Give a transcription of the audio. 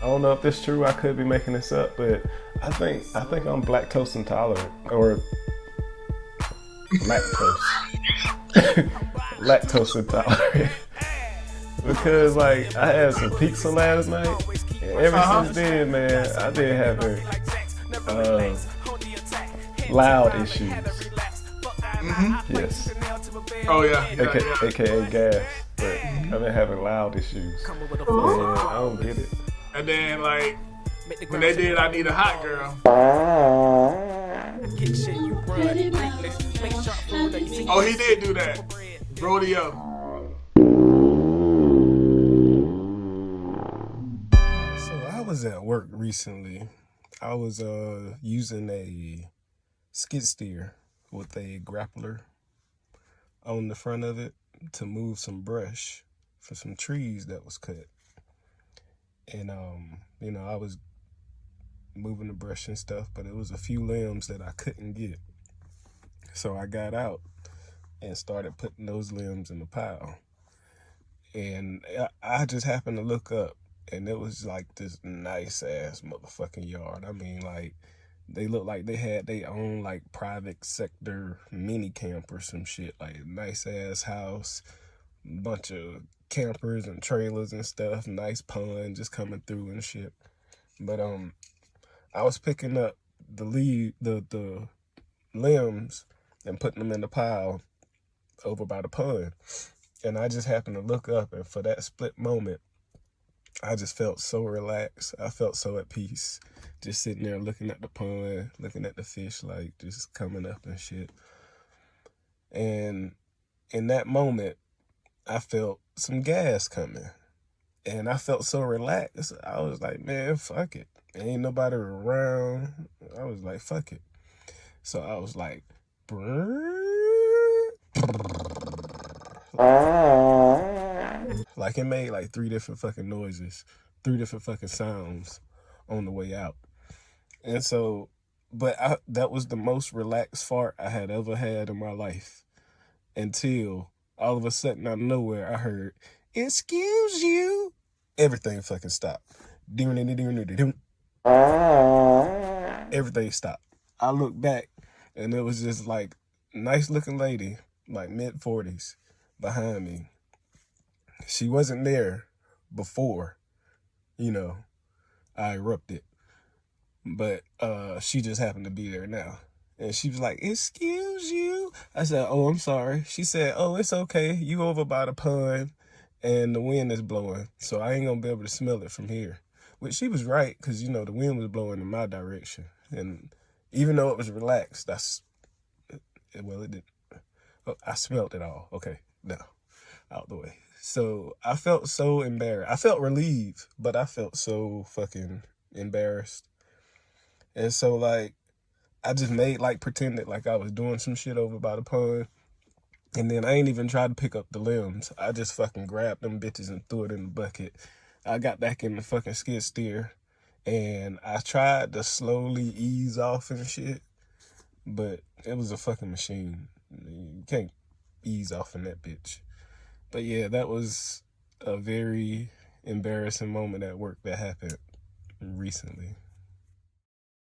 I don't know if this is true. I could be making this up, but I think I'm lactose intolerant or lactose lactose intolerant because like I had some pizza last night, and ever since then, man, I've been having uh, loud issues. Yes, Oh yeah, yeah, aka gas, but yeah. I've been having loud issues, and I don't get it. And then like when they did, I need a hot girl. Pretty girl, I need Oh, he did do that. Rodeo. So I was at work recently. I was using a skid steer with a grappler on the front of it to move some brush for some trees that was cut. And I was moving the brush and stuff, but it was a few limbs that I couldn't get. So I got out and started putting those limbs in the pile. And I just happened to look up, and it was like this nice ass motherfucking yard. I mean, like, they looked like they had their own like private sector mini camp or some shit. Like nice ass house, bunch of campers and trailers and stuff, nice pond just coming through and shit. But I was picking up the limbs and putting them in the pile over by the pond. And I just happened to look up, and for that split moment, I just felt so relaxed. I felt so at peace. Just sitting there looking at the pond, looking at the fish, like just coming up and shit. And in that moment, I felt some gas coming. And I felt so relaxed. I was like, man, fuck it. Ain't nobody around. I was like, fuck it. So I was like, like it made like three different fucking noises, three different fucking sounds on the way out. And so, that was the most relaxed fart I had ever had in my life until all of a sudden out of nowhere I heard, "Excuse you." Everything fucking stopped. Everything stopped. I looked back, and it was just like nice looking lady, like mid-40s, behind me. She wasn't there before, you know, I erupted, but she just happened to be there now. And she was like, "Excuse you." I said, "Oh, I'm sorry." She said, "Oh, it's okay. You over by the pond and the wind is blowing, so I ain't gonna be able to smell it from here." Which she was right, because, the wind was blowing in my direction. And even though it was relaxed, it did. Oh, I smelled it all. Okay, now, out the way. So I felt so embarrassed. I felt relieved, but I felt so fucking embarrassed. And so, like, I just made like pretended like I was doing some shit over by the pond. And then I ain't even tried to pick up the limbs. I just fucking grabbed them bitches and threw it in the bucket. I got back in the fucking skid steer, and I tried to slowly ease off and shit, but it was a fucking machine. You can't ease off in that bitch. But yeah, that was a very embarrassing moment at work that happened recently.